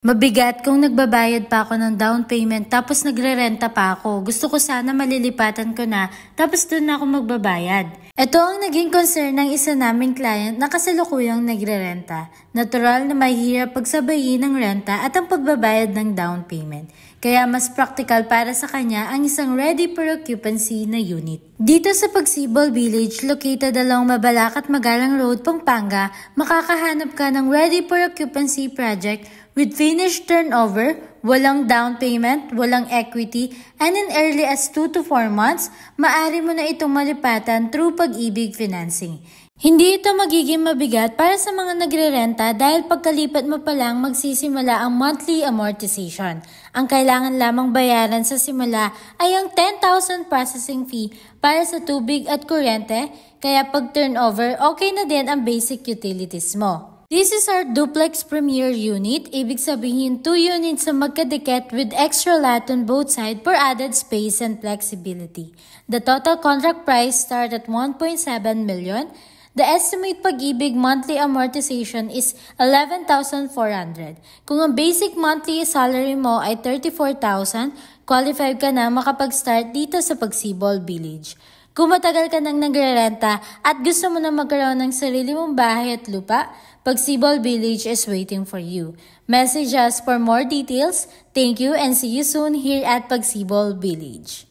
Mabigat kung nagbabayad pa ako ng down payment tapos nagrerenta pa ako. Gusto ko sana malilipatan ko na tapos doon na ako magbabayad. Ito ang naging concern ng isa naming client na kasalukuyang nagrerenta. Natural na mahirap pagsabayin ng renta at ang pagbabayad ng down payment. Kaya mas practical para sa kanya ang isang ready for occupancy na unit. Dito sa Pagsibol Village, located along Mabalak at Magalang Road, Pampanga, makakahanap ka ng ready for occupancy project with finished turnover, walang down payment, walang equity, and in early as 2 to 4 months, maaari mo na itong malipatan through Pag-ibig Financing. Hindi ito magiging mabigat para sa mga nagrerenta dahil pagkalipat mo pa lang magsisimula ang monthly amortization. Ang kailangan lamang bayaran sa simula ay ang 10,000 processing fee para sa tubig at kuryente, kaya pag turnover, okay na din ang basic utilities mo. This is our duplex premier unit, ibig sabihin 2 units na magkadikit with extra lot on both sides for added space and flexibility. The total contract price start at 1.7 million. The estimate Pag-ibig monthly amortization is 11,400. Kung ang basic monthly salary mo ay 34,000, qualified ka na makapag-start dito sa Pagsibol Village. Kung matagal ka nang nagrerenta at gusto mo na magkaroon ng sarili mong bahay at lupa, Pagsibol Village is waiting for you. Message us for more details. Thank you and see you soon here at Pagsibol Village.